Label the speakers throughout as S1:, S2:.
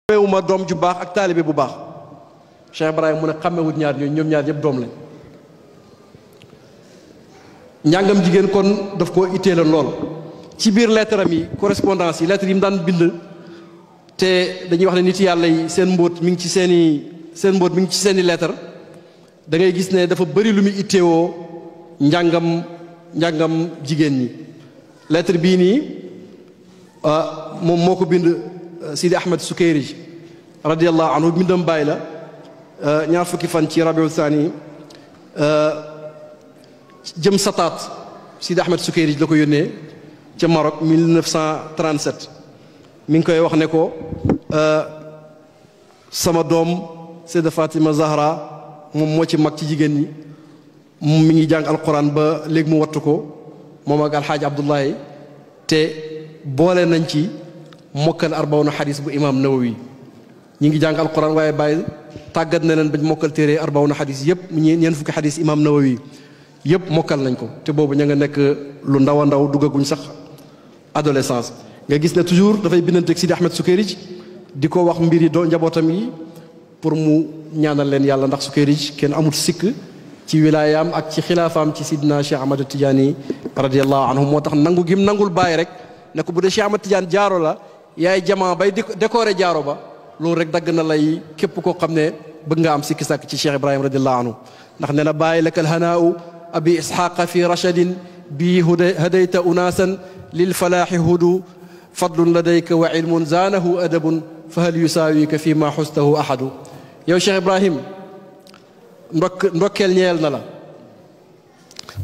S1: xamewuma doom ju baax ak taalibe bu baax Cheikh Ibrahim mu ne xamewut ñaar ñooñu ñoom ñaar ñëpp doom lañ. njàngam jigéen kon daf koo ittee la lool ci biir lettre am yi correspondance yi lettre yi mu daan bind te dañuy wax ne nit yàlla yi seen mbóot mi ngi ci seeni lettre da ngay gis ne dafa bëri lu muy itteewoo njàngam jigéen ñi. lettre bii nii moom moo ko bind Sidi Ahmed Sukayrij radiyallahu anhu bindam bàyyi la ñaar fukki fan ci rabiul thani jëm sataat Sidi Ahmed Sukayrij la ko yónnee ca Maroc 1937 mi ngi koy wax ne ko sama doom Sayda Fatima Zahra moom moo ci mag ci jigéen ñi mi ngi jàng alquran ba léegi mu wattu ko moom ak alxaaji Abdullahi te boole nañ ci mokkal arbawna xadis bu imam Nawawi ñi ngi jàng alquran waaye bàyyi tàggat na leen bañ mokkal téere arbawna xadis yëpp ñeen fukki xadis imam Nawawi yëpp mokkal nañ ko te boobu ña nga nekk lu ndaw a ndaw duggaguñ sax adolescence. nga gis ne toujours dafay bindanteeg Sidi Ahmed Sukayrij di ko wax mbir yi doo njabootam yi pour mu ñaanal leen yàlla ndax Sukayrij kenn amul sikk ci wilaayaam ak ci xilaafaam ci sidna Cheikh Ahmad Tidiane radiyallahu anhu moo tax nangu gim nangul bàyyi rek ne ko bu dee Cheikh Ahmad Tidiane jaaro la yaay jamaa bay décoré jaaro ba loolu rek dagg na lay képp koo xam ne bëgg nga am sikki sàkk ci Cheikh Ibrahim radiyallahu anhu ndax nee na bàyyi lakal hanaau abi isxaqa fi rachadin bi hadayta unaasan lil falaaxi hudu fadlun ladayka wa ilmun zaanahu adabun fa hal yusaawika fi ma xustahu ahadu yow Cheikh Ibrahim ndokkeel ñeel na la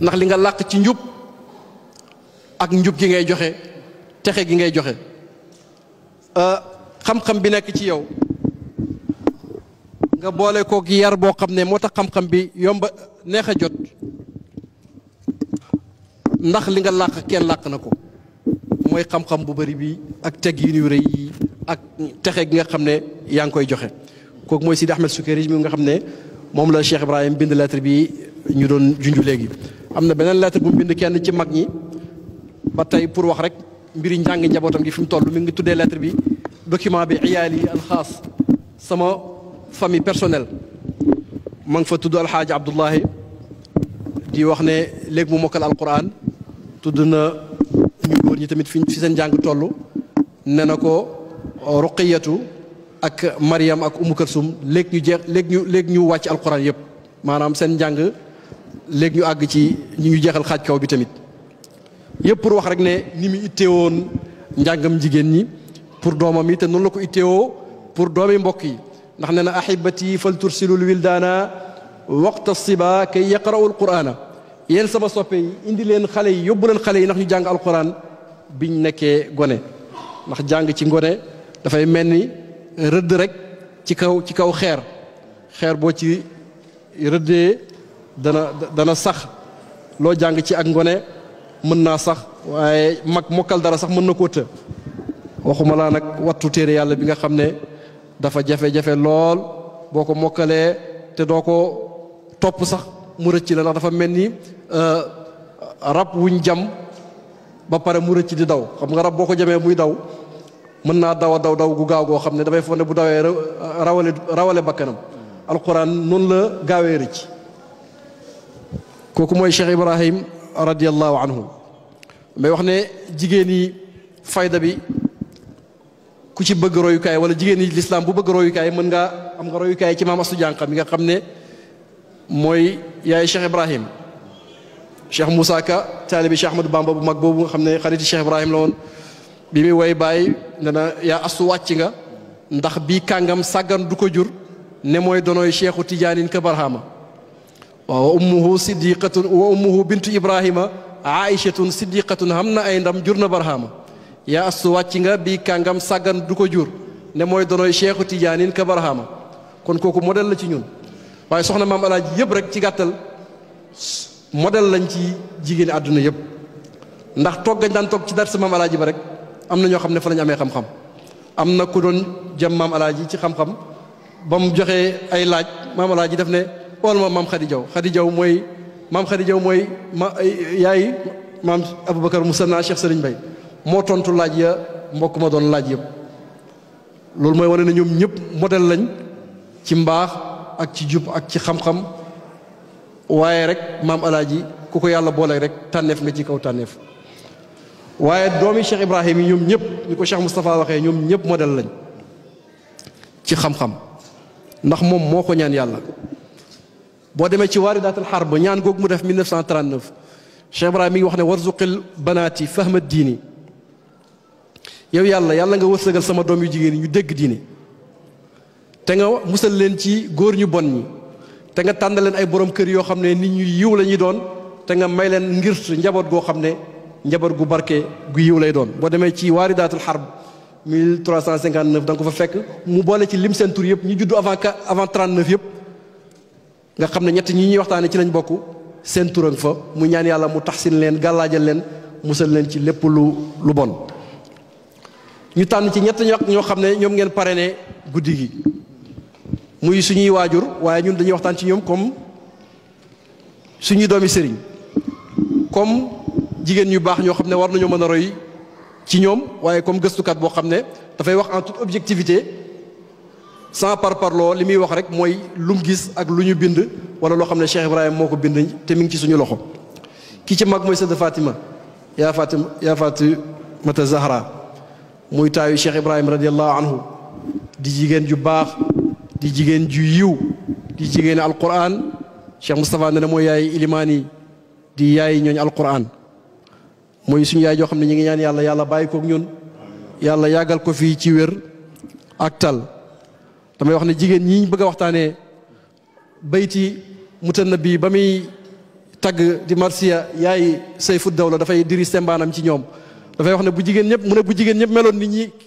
S1: ndax li nga làq ci njub ak njub gi ngay joxe texe gi ngay joxe xam-xam bi nekk ci yow nga boole kook yar boo xam ne moo tax xam-xam bi yomba neex a jot ndax li nga làq kenn làq na ko mooy xam-xam bu bari bi ak teg yi ñu rëy yi ak texe gi nga xam ne yaa ngi koy joxe kooku mooy Sidi Ahmed Sukayrij mi nga xam ne moom la Cheikh Ibrahim bind lettre bi ñu doon junju léegi. am na beneen lettre bu mu bind kenn ci mag ñi ba tey pour wax rek mbiri njàng njabootam gi fi mu toll mi ngi tuddee lettre bi document bi iyaali alxaas sama famille personnelle ma ngi fa tudd alxaaji Abdullahi di wax ne léegi mu mokkal alquran tudd na ñu góor ñi tamit fi seen njàng toll ne na ko ruqiyatu ak Mariam ak Umu Kalsum léegi ñu wàcc alquran yëpp maanaam seen njàng léegi ñu àgg ci ñu jeexal xaaj kaw bi tamit yëpp pour wax rek ne ni mu itteewoon njàngam jigéen ñi pour doomam yi te noonu la ko itteewoo pour doomi mbokk yi ndax nee na ahibati fal tursilul wildaana waqta siba kay yaqra'u alqur'ana yéen sama soppe yi indi leen xale yi yóbbu leen xale yi ndax ñu jàng alquran biñ nekkee gone ndax jàng ci ngone dafay mel ni rëdd rek ci kaw xeer boo ci rëddee dana sax loo jàng ci ak ngone mën naa sax waaye mag mokkal dara sax mën na koo të waxuma laa nag wattu téere yàlla bi nga xam ne dafa jafe-jafe lool boo ko mokkalee te doo ko topp sax mu rëcc la ndax dafa mel ni rab wuñ jam ba pare mu rëcc di daw xam nga rab boo ko jamee muy daw mën naa daw gu gaaw goo xam ne dafay foog ne bu dawee rawale bakkanam alquran noonu la gaawee rëcc kooku mooy Cheikh Ibrahim radiyallahu anhu may wax ne jigéen yi fayda bi ku ci bëgg royukaay wala jigéen yi lislaam bu bëgg royukaay mën ngaa am nga royukaay ci maam Astu Jànqa mi nga xam ne mooy yaay Cheikh Ibrahim Cheikh Moussa Ka taalibi Cheikh Ahmadou Bamba bu mag boobu nga xam ne xariti Cheikh Ibrahim la woon bi muy way bàyyi dana yaa astu wàcc nga ndax bii kàngam sàggan du ko jur ne mooy donooy cheikhu Tijaanin ka barhama wa ummuhu siddiqatun wa ummuhu bintu Ibrahima aïchatun siddiqatun xam na ay ndam jur na barhama yaa astu wàcc nga bii kàngam sàggan du ko jur ne mooy donooy cheikhu Tijaanin ka barhama kon kooku modèle la ci ñun waaye soxna maam alaaji yëpp rek ci gàttal modèle lañ ci jigéeni àdduna yëpp ndax toog gañ daan toog ci dar sa maam alaaji ba rek am na ñoo xam ne fa lañ amee xam-xam am na ku doon jëm maam alaaji ci xam-xam ba mu joxee ay laaj maam alaaji def ne ool ma maam Khady Diaw mooy maam Khady Diaw mooy yaay maam Aboubacar Moussana Cheikh Serigne Bay moo tontu laaj ya mbokk ma doon laaj yëpp loolu mooy wane ne ñoom ñëpp modèle lañ ci mbaax ak ci jub ak ci xam-xam waaye rek maam alaaji ku ko yàlla boole rek tànneef nga ci kaw tànneef waaye doomi Cheikh Ibrahim yi ñoom ñëpp ni ko Cheikh Moustapha waxee ñoom ñëpp modèle lañ ci xam-xam ndax moom moo ko ñaan yàlla boo demee ci waridaatul harb ñaan googu mu def 1939 Cheikh Ibrahim mi ngi wax ne warzuqil banaati fahma diini yow yàlla nga wërsëgal sama doom yu jigéen yi ñu dégg diine te nga musal leen ci góor ñu bon ñi te nga tànn leen ay borom kër yoo xam ne nit ñu yiw la ñuy doon te nga may leen ngirt njaboot goo xam ne njaboot gu barke gu yiw lay doon boo demee ci waridaatul harb 1359 da nga ko fa fekk mu boole ci lim seen tur yëpp ñu juddu avant 39 yëpp nga xam ne ñett ñi ñuy waxtaane ci lañ bokk seen turan fa mu ñaan yàlla mu taxsin leen gàllaajal leen musal leen ci lépp lu bon ñu tànn ci ñett ñoo xam ne ñoom ngeen parrainé guddi gi muy suñuy waajur waaye ñun dañuy waxtaan ci ñoom comme suñuy doomi sëriñ comme jigéen ñu baax ñoo xam ne war nañoo mën a roy ci ñoom waaye comme gëstukat boo xam ne dafay wax en toute objectivité sans parparloo li muy wax rek mooy lu mu gis ak lu ñu bind wala loo xam ne Cheikh Ibrahima moo ko bind te mi ngi ci suñu loxo ki ci mag mooy Sayda Fatima yaa Fatimata Zahra muy taayu Cheikh Ibrahima radiallahu anhu di jigéen ju baax di jigéen ju yiw di jigéen alquran Cheikh Moustapha ne mooy yaay ilimaan yi di yaay ñooñ alquran mooy suñu yaay joo xam ne ñu ngi ñaan yàlla bàyyi kook ñun yàlla yàggal ko fii ci wér ak tal damay wax ne jigéen ñi bëgg a waxtaanee bayti mutannabi ba muy tagg di marsiya yaay sayfu dawla dafay diri sembaanam ci ñoom dafay wax ne bu jigéen ñëpp mu ne bu jigéen ñëpp meloon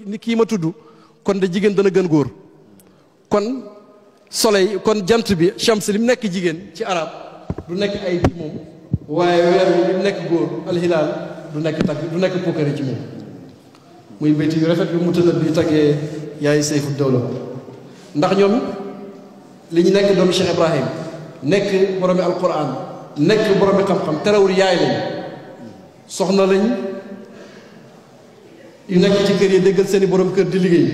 S1: ni kii ma tudd kon de jigéen dana gën góor kon soleil kon jant bi shams li mu nekk jigéen ci arab du nekk ay ci moom waaye weer wi li mu nekk góor alhilaal du nekk pukkare ci moom muy bayti yu rafet yu mutannabi taggee yaay sayfu dawla ndax ñoom li ñu nekk doomu Cheikh Ibrahim nekk boromi alquran nekk boromi xam-xam terewul yaay lañ soxna lañ yu nekk ci kër yi déggal seeni borom kër di liggéey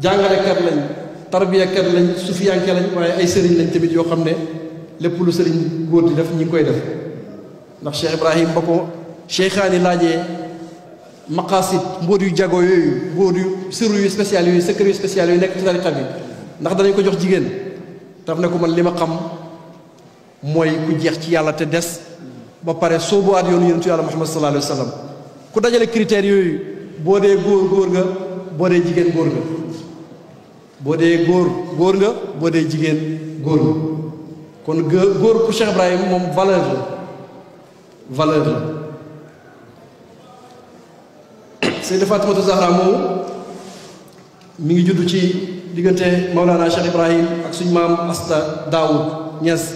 S1: jàngalekat lañ tarbiyakat lañ sufiyanke lañ waaye ay sëriñ lañ tamit yoo xam ne lépp lu sëriñ góor di def ñi ngi koy def ndax Cheikh Ibrahim ba ko cheikhaani laajee maqasid mbóot yu jago yooyu mbóot yu sirru yu spécial yooyu secret yu spécial yooyu nekk ci tariqa bi ndax danañ ko jox jigéen daf ne ko man li ma xam mooy ku jeex ci yàlla te des ba pare soobu at yoonu yonentu yàlla Muhammad sallallahu alayhi wa sallam ku dajale critères yooyu boo dee góor nga boo dee jigéen góor nga boo dee góor nga boo dee jigéen góor nga kon góor pour Cheikh Ibrahim moom valeur la Sayda Fatimatu Zahra moomu mi ngi judd ci diggante Maulana Cheikh Ibrahim ak suñu maam Asta Daoud Niass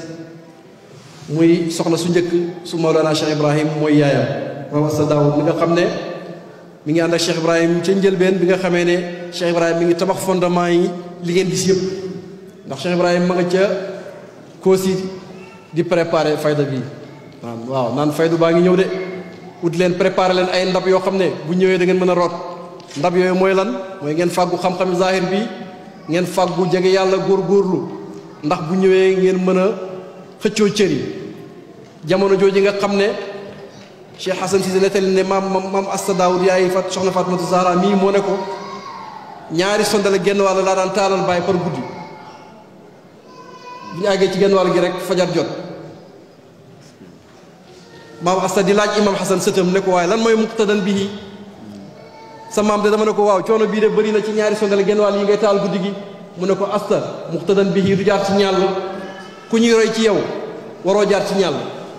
S1: muy soxna su njëkk su Maulana Cheikh Ibrahim mooy yaayam maam Asta Daoud mi nga xam ne mi ngi ànd ak Cheikh Ibrahim ca njëlbeen bi nga xamee ne Cheikh Ibrahim mi ngi tabax fondement yi li ngeen gis yëpp ndax Cheikh Ibrahim ma nga ca Koosi di préparer fayda bi waaw naan faydu baa ngi ñëw de ut leen préparer leen ay ndab yoo xam ne bu ñëwee da ngeen mën a root ndab yooyu mooy lan mooy ngeen fàggu xam-xami zahir bi ngeen fàggu jege yàlla góorgóorlu ndax bu ñëwee ngeen mën a xëccoo cër yi jamono jooju nga xam ne Cheikh Hassan Cissé nettali ne maam Asta Daoud yaay soxna Fatimatu Zahra mii moo ne ko ñaari sondale genn wàll laa daan taalal bàyyi par guddi bu ñu àggee ci genn wàll gi rek fajar jot maam Asta di laaj imam Hassan sëtam ne ko waaye lan mooy muqtadan bihi sa maam de dama ne ko waaw coono bii de bëri na ci ñaari sondale genn wàll yi ngay taal guddi gi mu ne ko Asta muqtadan bihi du jaar ci ñàll ku ñuy roy ci yow waroo jaar ci ñàll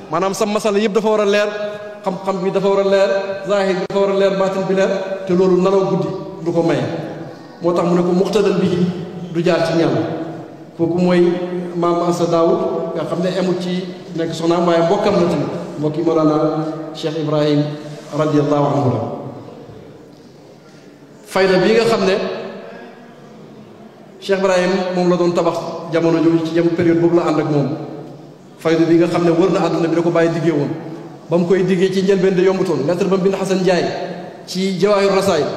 S1: maanaam sa masala yëpp dafa war a leer xam-xam bi dafa war a leer zahir bi dafa war a leer baatin bi leer te loolu nalaw guddi du ko maye moo tax mu ne ko muqtadan bihi du jaar ci ñàll kooku mooy maam Asta Daoud nga xam ne emut ci nekk soxnaam waaye mbokkam la tamit mbokki Mawlana Cheikh Ibrahim radiyallahu anhu la fayda bi nga xam ne Cheikh Ibrahim moom la doon tabax jamono jooju ci période boobu la ànd ak moom fayda bi nga xam ne wër na àdduna bi da ko bàyyi diggee woon ba mu koy diggee ci njëlbeen de yombutoon lettre ba mu bind Xasan Njaay ci Jawaahir Rasaayil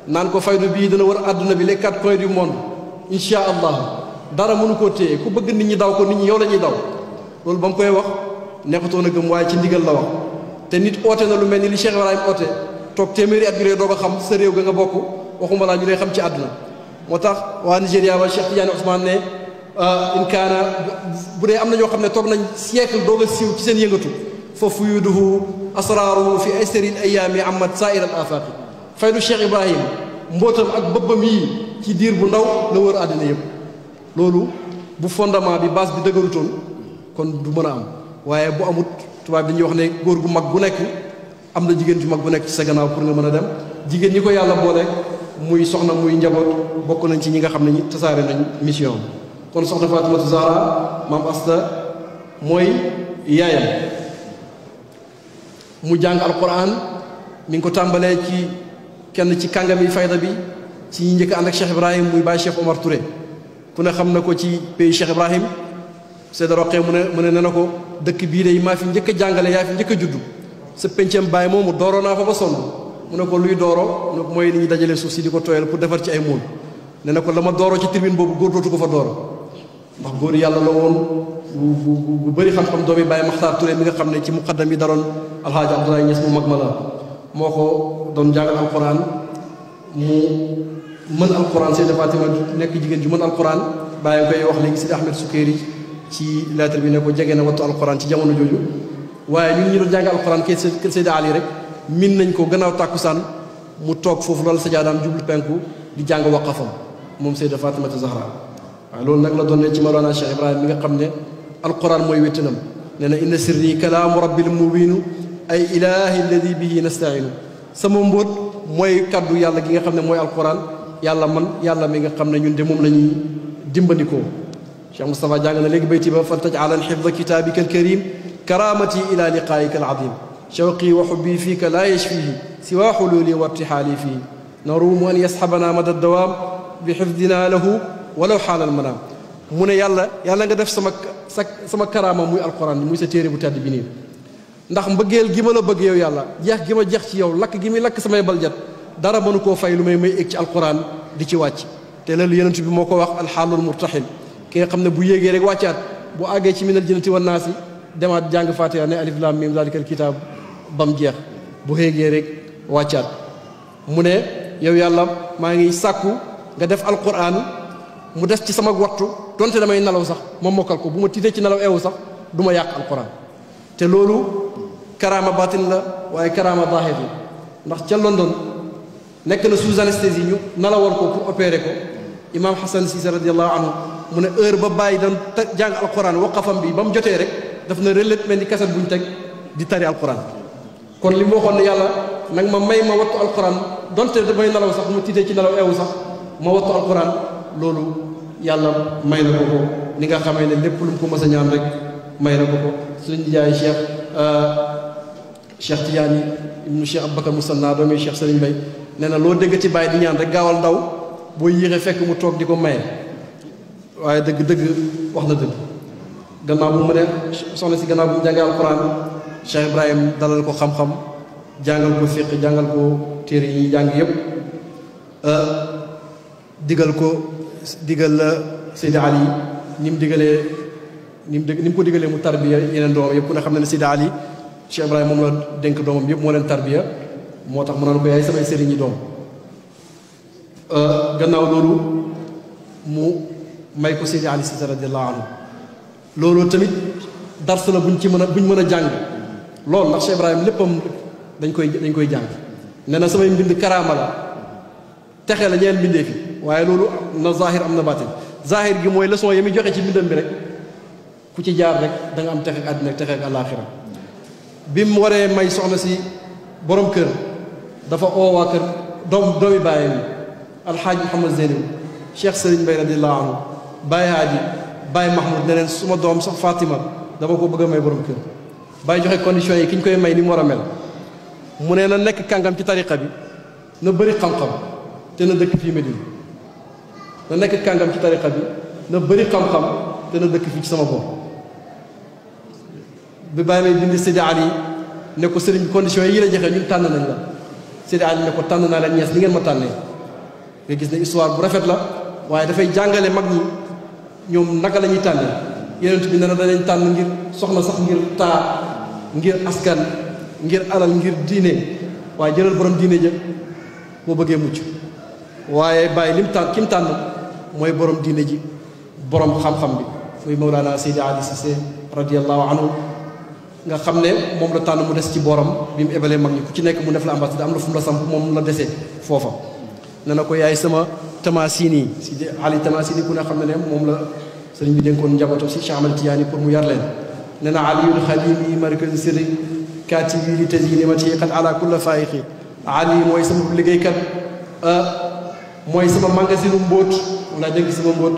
S1: naan ko faydu bii dana war àdduna bi les 4 coins du monde insha allah dara mënu koo téye ku bëgg nit ñi daw ko nit ñi yow la ñuy daw loolu ba mu koy wax neexutoon a gëm waaye ci ndigal la wax te nit oote na lu mel ni li Cheikh Ibrahim oote toog téeméeri at bi doo ko xam sa réew ga nga bokk waxuma laa ñu lay xam ci àdduna moo tax waa Nigéria wa Cheikh Tidiane Ousmane ne in kaana bu dee am na ñoo xam ne toog nañ siècle doog a siiw ci seen yëngatu fa fuyuduhu asraaruhu fi aysaril ayaami amat saa'ir al afaqi faydu Cheikh Ibrahim mbootam ak bëbbam yi ci diir bu ndaw la wër àddina yëpp loolu bu fondement bi base bi dëgërutoon kon du mën a am waaye bu amut tubaab dañuy wax ne góor gu mag gu nekk am na jigéen ju mag bu nekk ci sa gannaaw pour nga mën a dem jigéen ñi ko yàlla boole muy soxna muy njaboot bokk nañ ci ñi nga xam ne ñi tasaare nañ mission kon soxna Fatimatu Zahra maam Asta mooy yaayam mu jàng alquran mi ngi ko tàmbalee ci kenn ci kàngami fayda bi ci ñi njëkk ànd ak Cheikh Ibrahim muy Baye Cheikh Omar Touré ku ne xam na ko ci pays Cheikh Ibrahim Seyda Roqee mu ne na ko dëkk bii de maa fi njëkk a jàngale yaa fi njëkk a juddu sa pencam baay moomu dooroo naa fa ba sonn mu ne ko luy dooro mu ne ko mooy ni ñu dajalee suuf si di ko tooyal pour defar ci ay mool ne na ko la ma dooro ci tribune boobu góor dootu ko fa dooro ndax góor yàlla la woon bu bëri xam-xam doomi Baye Maxtaar Touré mi nga xam ne ci muqaddam yi daroon alhaaji Abdoulaye Niass mu mag ma la moo ko doon jàngal alquran mu mën alquran Seyda Fatima nekk jigéen ju mën alquran bàyyi nga koy wax léegi Sidi Ahmed Sukayri ci lettre bi ne ko jege na wattu alquran ci jamono jooju waaye ñun ñi doon jàng alquran kër Seyda Ali rek min nañ ko gannaaw tàkkusaan mu toog foofu loolu sajaadaam jublu penku di jàng waqafam moom Seyda Fatimatu Zahra waaye loolu nag la doon ne ci Mawlana Cheikh Ibrahim mi nga xam ne alquran mooy wéttanam nee na inna sirri kalaamu rabbil mubiinu ay ilahi alladi bihi nastainu sama mbóot mooy kaddu yàlla gi nga xam ne mooy alquran yàlla man yàlla mi nga xam ne ñun de moom la ñuy dimbandikoo Cheikh Moustapha jàng na léegi bayti ba faltaj ala xifda kitabika alkarim karamati ila liqaayika alazim shawqi wa xubbi fiika laa yashfihi siwa xululi wa irtixaali fii naruumu an yasxabana mada dawaam bi xifdina lahu walaw xaala almanaam mu ne yàlla nga def sama karaama muy alquran muy sa téere bu tedd bi nii ndax mbëggeel gi ma la bëgg yow yàlla jeex gi ma jeex ci yow lakk gi muy lakk samay baljat dara mënu koo fay lu may egg ci alquran di ci wàcc te loolu yonent bi moo ko wax alxaalul murtaxil ki nga xam ne bu yéegee rek wàccaat bu àggee ci minal jinnati wan naasi demaat jàng fatiha ne alif lam mim zalikal kitaab bam jeex bu yéegee rek wàccaat mu ne yow yàlla maa ngi sàkku nga def alquran mu des ci sama wattu donte damay nelaw sax ma mokkal ko bu ma tiitee ci nelaw eewu sax du ma yàq alquran te loolu karaama batin la waaye karaama zaahir la ndax ca London nekk na sous anesthésie ñu nalawal ko pour opérer ko imam Hassan Cissé radiallahu anhu mu ne heure ba bàyyi doon jàng alquran waqafam bi ba mu jotee rek daf na relét mel ni kaset bu ñu teg di tari alquran kon li mu waxoon ne yàlla nag ma may ma wattu alquran donte damay nalaw sax bu ma tiitee ci nelaw eewu sax ma wattu alquran loolu yàlla may na ko ko ni nga xamee ne lépp lu mu ko mës a ñaan rek may na ko ko suñu jaay Cheikh Tidiane ibnu Cheikh Aboubacar Moussanna doomi Cheikh Serigne Bay nee na loo dégg ci bàyyi di ñaan rek gaawal ndaw boo yéexee fekk mu toog di ko maye waaye dëgg-dëgg wax na dëgg gannaaw bu mu ne soxna si gannaaw bu mu jàngee alquran Cheikh Ibrahim dalal ko xam-xam jàngal ko fiq jàngal ko téere yi jàng yépp digal Seydi Ali ni mu ko digalee mu tarbiya yeneen doomam yëpp ku ne xam ne ne Seydi Ali Cheikh Ibrahim moom la dénk doomam yëpp moo leen tarbiya moo tax mu naan ko yaay samay sëriñi doom gannaaw loolu mu may ko Seydi Ali Cissé radiallahu anhu loolu tamit dars la buñ mën a jàng loolu ndax Cheikh Ibrahim léppam dañ koy jàng nee na samay mbind karaama la texe la ñeen mbindee fi waaye loolu na zahir am na batin zahir gi mooy leçon yi muy joxe ci mbindam bi rek ku ci jaar rek da nga am texe ak àddina ak texe ak àllaaxira bi mu waree may soxna si borom kër dafa oo waa kër doomi bàyyi mi alxaaj Mouhamad Zeynab Cheikh Serigne Bay radiallahu anhu Baye Haaji Baye Mahmoud ne leen suma doom sax Fatima dama ko bëgg a may borom kër Baye joxe conditions yi ki ñu koy may ni mu war a mel mu ne na nekk kàngam ci tariqa bi na bëri xam-xam te na dëkk fii Medina na nekk kàngam ci tariqa bi na bëri xam-xam te na dëkk fii ci sama bopp bi bàyyi may bind Seydi Ali ne ko sëriñ bi conditions yi la joxe ñun tànn nañ la Seydi Ali ne ko tànn naa leen ñees ni ngeen ma tànnee nga gis ne histoire bu rafet la waaye dafay jàngale mag ñi ñoom naka la ñuy tànne yonent bi ne na danañ tànn ngir soxna sax ngir taa ngir askan ngir alal ngir diine waaye jëlal borom diine jë boo bëggee mucc waaye bàyyi lim tànn kim tànn mooy borom diine ji borom xam-xam bi muy Mawlana Seydi Ali Cissé radiyallahu anhu nga xam ne moom la tànn mu des ci borom bi mu ebalee mag ñi ku ci nekk mu def la ambassadeur am na fu mu la samp moom la desee foofa ne na ko yaay sama Tamasini Seydi Ali Tamasini ku ne xam ne moom la sëriñ bi dénkoon njabootam si Cheikh Ahmed Tidiane pour mu yar leen ne na aliyul xalimi markaz sirri kaatibi li tazini mati qad ala kulla faayiqi ali mooy sama liggéeykat mooy sama magasinu mbóot laa dénk sama mbóot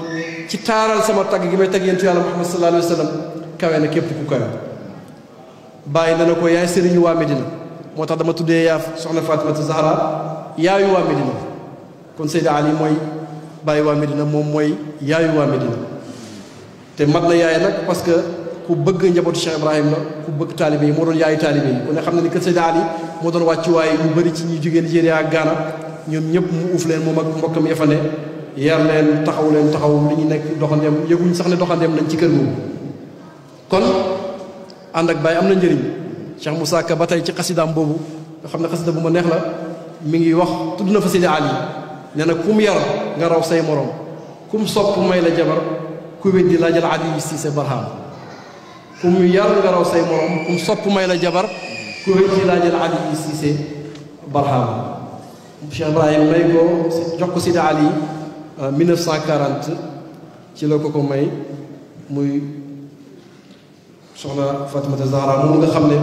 S1: ci taaral sama tagg gi may tagg yentu yàlla Muhammad sallallahu alayhi wa sallam kawe na képp ku kawe bàyyi na ko yaay sëriñu waa Medina moo tax dama tuddee yaa soxna Fatimata Zahra yaayu waa Medina kon Seydi Ali mooy bàyyi waa Medina moom mooy yaayu waa Medina te mat na yaay nag parce que ku bëgg njabootu Cheikh Ibrahim la ku bëgg taalibe yi moo doon yaayu taalibe yi ku ne xam na ni kër Seydi Ali moo doon wàccuwaay yu bëri ci ñi jógee Nigéria ak Ghana ñoom ñëpp mu uuf leen moom ak mbokkam ya fa ne yar leen taxaw li ñu nekk doxandeem yëguñ sax ne doxandeem nañ ci kër googu kon ànd ak Baye am na njëriñ Cheikh Moussa Ka ba tey ci xasidaam boobu nga xam ne xasida bu ma neex la mi ngi wax tudd na fa Seydi Ali nee na kum yar nga raw say morom kum sopp may la jabar ku weddi laa jël Ali Cissé Barham kum yar nga raw say morom kum sopp may la jabar ku weddi laa jël Ali Cissé Barham Cheikh Ibrahim may ko jox ko Seydi Ali 1940 ci la ko may muy soxna Fatimata Zahra moom nga xam ne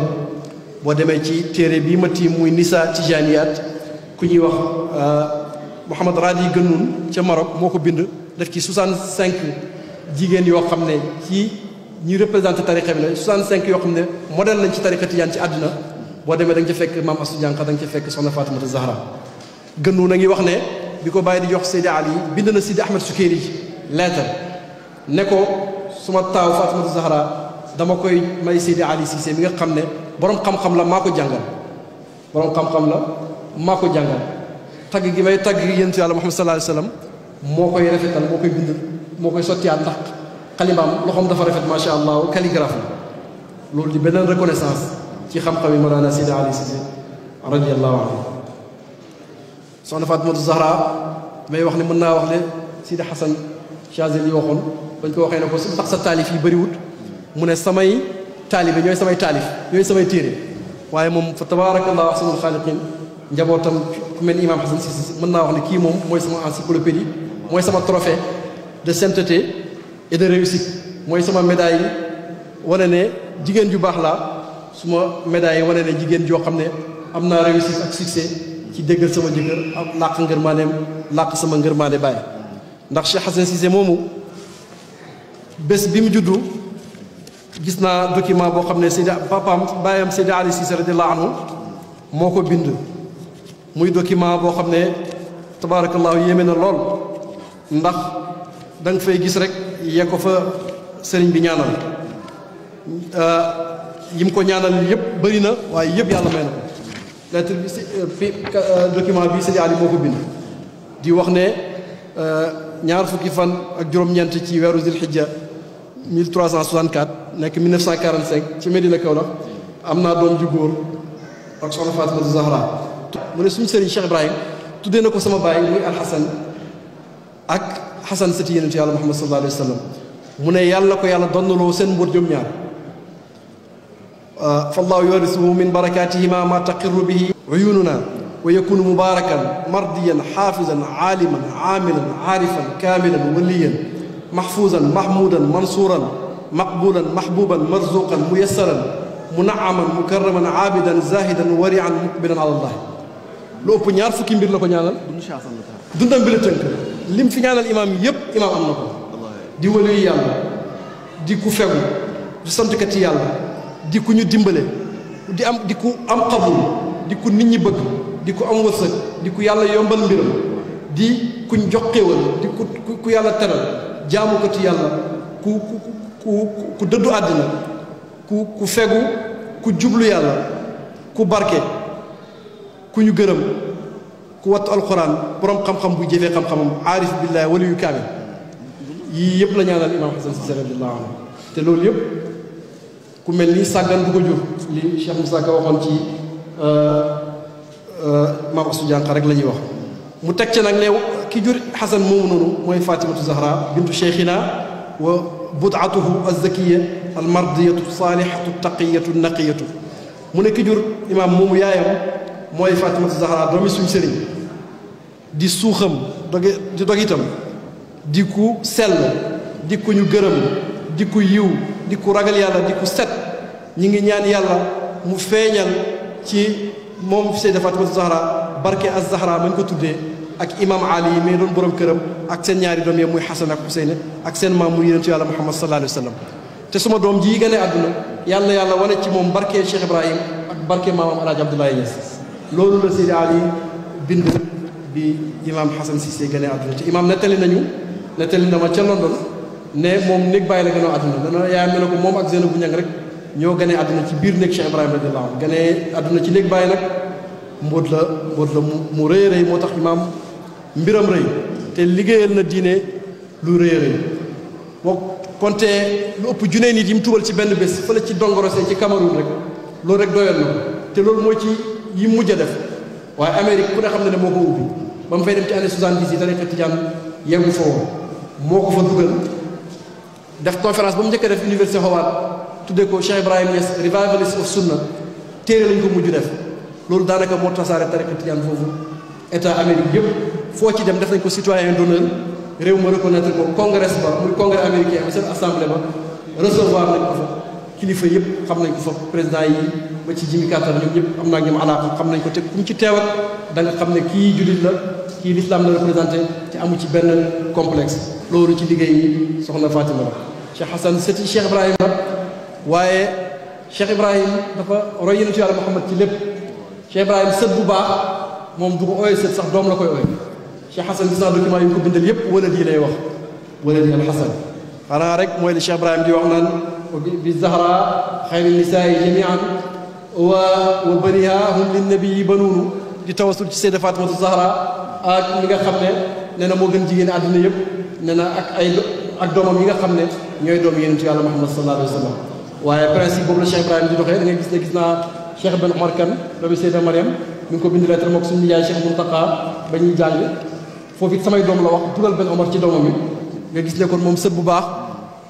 S1: boo demee ci téere bii ma tiim muy Nisa Tijaniyat ku ñuy wax Mouhamad Radi Gënnoun ca Maroc moo ko bind def ci 65 jigéen yoo xam ne ci ñi représenté tariqa bi la 65 yoo xam ne modèle lañ ci tariqa Tijaan ci àdduna boo demee da nga ca fekk Maam Astou Diankha da nga ca fekk soxna Fatimata Zahra Gënnoun a ngi wax ne bi ko bàyyi di jox Seydi Ali bind na Sidi Ahmed Sukayri lettre ne ko suma taaw Fatimata Zahra dama koy may Seydi Ali Cissé mi nga xam ne borom xam-xam la maa ko jàngal borom xam-xam la maa ko jàngal tagg gi may tagg yonent Yàlla Muhammad sallallahu alayhi wa sallam moo koy rafetal moo koy bind moo koy sottiyaat ndax xalimaam loxoom dafa rafet macha allah calligraphe la loolu di beneen reconnaissance ci xam-xam yi Mawlana Seydi Ali Cissé radiyallahu anhu soxna Fatimata Zahra may wax ne mën naa wax ne Sidi Hassan Chazeli yi waxoon bañ ko waxee ne ko su tax sa taalif yi bëriwut mu ne samay taalibe ñooy samay taalif ñooy samay téere waaye moom fa tabaarakallahu ahsanul xaaliqiin njabootam ku mel ni Imam Hassan Cissé mën naa wax ne kii moom mooy sama encyclopédie mooy sama trophée de sainteté et de réussite mooy sama médaille wane ne jigéen ju baax laa suma médaille wane ne jigéen joo xam ne am naa réussite ak succès ci déggal sama jëkkër ak làq ngërmaaneem làq sama ngërmaane baay ndax Cheikh Hassan Cissé moomu bés bi mu juddu gis naa document boo xam ne Seydi papaam baayam Seydi Ali Cissé radiyallahu anhu moo ko bind muy document boo xam ne tabaarakallaahu yéeme na lool ndax da nga fay gis rek yee ko fa sëriñ bi ñaanal yim ko ñaanal yëpp bëri na waaye yëpp yàlla may na ko lettre bi document bi Seydi Ali moo ko bind di wax ne ñaar fukki fan ak juróom-ñeent ci weeru Zilhijja 1364 nekk 1945 ci Medina Kaolack am naa doom ju góor ak soxna Fatimata Zahra mu ne suñu sëriñ Cheikh Ibrahim tuddee na ko sama baay muy Alxasan ak Xasan sëti yonent Yàlla Muhammad sallallahu alayhi wa sallam mu ne yàlla ko yàlla donnaloo seen mbóot jom ñaar fallahu yorisuhu min barakatihima ma taqirru bihi uyununa wa yakunu mubarakan mardiyan xaafisan aaliman aamilan aarifan kaamilan waliyan mahfuzan mahmudan mansuran maqbulan mahbuban marzuqan muyassaran munaaman mukarraman aabidan zahidan warian muqbilan ala allah lu ëpp ñaar fukki mbir la ko ñaanal dundam bi la tënk lim fi ñaanal imaam yépp imaam am na ko di waliyu yàlla di ku fegu di santkati yàlla di ku ñu dimbale di ku am xabul di ku nit ñi bëgg di ku am wërsëg di ku yàlla yombal mbiram di kuñ jox xéewal di ku yàlla teral jaamu ko ci yàlla ku dëddu àddina ku fegu ku jublu yàlla ku barke ku ñu gërëm ku wattu alquran borom xam-xam bu jëfee xam-xamam aarif billahi waliyu kaamil yii yëpp la ñaanal imam Hassan Cissé radiyallahu anhu te loolu yëpp ku mel ni sàggan du ko jur li Cheikh Moussa Ka waxoon ci maam Astou Diankha rek la ñuy wax mu teg ci nag ne ki jur Hassan moomu noonu mooy Fatimatu Zahra bintu cheikhina wa bud'atuhu az-zakiyya al-mardiyatu salihatu taqiyatu naqiyatu mu ne ki jur imam moomu yaayam mooy Fatimatu Zahra doomi suñu sëriñ di suuxam di dog itam di ku sell di ku ñu gërëm di ku yiw di ku ragal yàlla di ku set ñi ngi ñaan yàlla mu feeñal ci moom Sayda Fatimatu Zahra barke az-Zahra mañ ko tuddee ak imam Ali yi mais doon borom këram ak seen ñaari doom yi muy Xasan ak Xuseyn ak seen maam mu yonentu yàlla Muhammad sallallahu alayhi wa sallam te suma doom ji gane àdduna yàlla wane ci moom barke Cheikh Ibrahim ak barke maamam Alaaji Abdoulaye Niass loolu la Seydi Ali bind bi imam Hassan Cissé gane àdduna te imam nettali na ma ca London ne moom néeg bàyyi la gënoo àdduna dana yaayam ne ko moom ak Zeynabou Niang rek ñoo gane àdduna ci biir néeg Cheikh Ibrahima radiyallahu anhu gane àdduna ci néeg bàyyi nag mbóot la mu rëy rëy moo tax imam mbiram rëy te liggéeyal na diine lu rëy rëy boo konte lu ëpp junne nit yi mu tubal ci benn bés fële ci Dongorosé ci Cameroun rek loolu rek doyal na ko te loolu mooy ci yi mujj a def waaye Amérique ku ne xam ne moo ko ubbi ba mu fay dem ci année 70 yi tariqa tijaan yeggu fa woon moo ko fa dugal def conférence ba mu njëkk a def université Howard tuddee ko Cheikh Ibrahim Niass revivalist of sunna téere lañ ko mujj def loolu daanaka moo tasaare tariqa tijaan foofu état Amérique yëpp foo ci dem def nañ ko citoyen d'honneur réew ma reconnaître ko congrès ba muy congrès américain ba seen assemblée ba recevoir nañ ko fa kilifa yëpp xam nañ ko fa président yi ba ci Jimmy Carter ñoom ñëpp am naa ak ñoom alaaka xam nañ ko te kum ci teewat da nga xam ne kii jullit la kii l'islam la représenté te amu ci benn complexe loolu ci liggéey yi soxna Fatima la Cheikh Hassan sëti Cheikh Ibrahim la waaye Cheikh Ibrahim dafa roy yonentu Yàlla Muhammad ci lépp Cheikh Ibrahim sët bu baax moom du ko ooyee sët sax doom la koy ooyee Cheikh Hassan gis naa document yu ko bindal yëpp wala di lay wax wala di al Hassan xanaa rek mooy li Cheikh Ibrahim di wax naan bi Zahra xayri nisaa'i jami'an wa baniha hum linnabii banuunu di tawasul ci Sayda Fatimatu Zahra ak mi nga xam ne nee na moo gën jigéen àddina yëpp nee na ak doomam yi nga xam ne ñooy doom yonentu Yàlla Muhammad sallallahu alayhi wa sallam waaye principe boobu la Cheikh Ibrahim di doxee da ngay gis ne gis naa Cheikh Ben Omar Kane doomi Sayda Mariam mi ngi ko bind lettre mook suñu nijaay Cheikh Muntaqa ba ñuy jàng foofu it samay doom la wax dugal Ben Omar ci doomam yi nga gis ne kon moom sët bu baax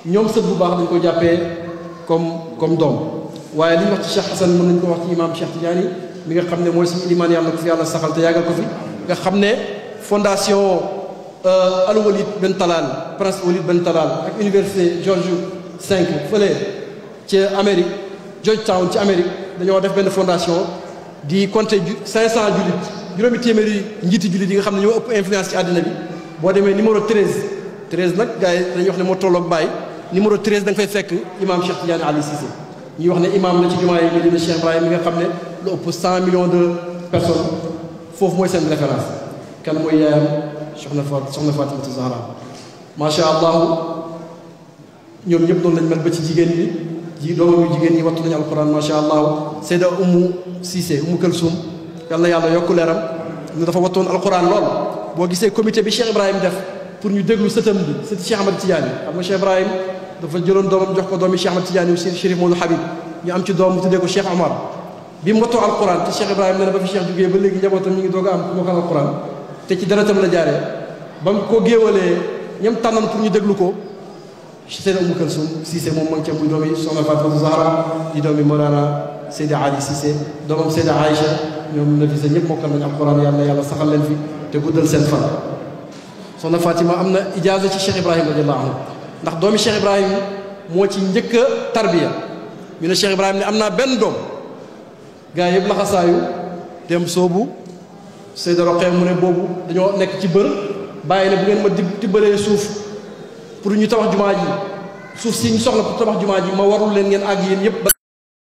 S1: ñoom sët bu baax dañ ko jàppee comme doom waaye li ñu wax ci Cheikh Hassan mën nañu ko wax ci imam Cheikh Tidiane mi nga xam ne mooy suñu ilimaan yàlla ko fi yàlla saxal te yàggal ko fi nga xam ne fondation Al Walid Ben Talal Prince Walid Ben Talal ak université George V fële ci Amérique Georgetown ci Amérique dañoo def benn fondation di compter 500 jullit juróomi téeméeri njiiti jullit yi nga xam ne ñoo ëpp influence ci àddina bi boo demee numéro 13 nag gars yi dañuy wax ne moo tolloog Baye numéro 13 da nga fay fekk imam Cheikh Tidiane Ali Cissé ñuy wax ne imam la ci jumaa yi Medina Cheikh Ibrahim mi nga xam ne lu ëpp 100 millions de personnes foofu mooy seen référence kan mooy yaayam soxna Fatimatu Zahra macha allah ñoom ñëpp noonu lañ mel ba ci jigéen ñi ji doomam yu jigéen ñi wattu nañu alquran macha allah Sayda Umu Cissé Umu Kalsum yal na yàlla yokku leeram ñu dafa wattoon alquran lool boo gisee comité bi Cheikh Ibrahim def pour ñu déglu sëtam bi sëti Cheikh Ahmad Tidiane xam nga Cheikh Ibrahim dafa jëloon doomam jox ko doomi Cheikh Ahmad Tidiane aussi Chérif Modou Habib ñu am ci doom mu tuddee ko Cheikh Omar bi mu wattoo alquran te Cheikh Ibrahim nee na ba fi Cheikh jógee ba léegi njabootam ñu ngi doog a am ku mokkal alquran te ci deretam la jaaree ba mu ko géewalee ñam tànnoon pour ñu déglu ko Sayda Umu Kalsum Cissé moom ma ngi ca muy doomi soxna Fatimatu Zahra di doomi Mawlana Sayda Ali Cissé doomam Sayda Aïcha ñoom Nafisa ñëpp mokkal nañu alquran yàlla saxal leen fi te guddal seen fan soxna Fatima am na ijaaza ci Cheikh Ibrahim radiyallahu anhu ndax doomi Cheikh Ibrahim moo ci njëkk a tarbiya ñu ne Cheikh Ibrahim ne am naa benn doom gaa yëpp laxasaayu dem soobu Sayda Roqee mu ne boobu dañoo nekk ci bër bàyyi ne bu ngeen ma tibbalee suuf pour ñu tabax jumaa ji suuf si ñu soxla pour tabax jumaa ji ma warul leen ngeen àgg yéen yëpp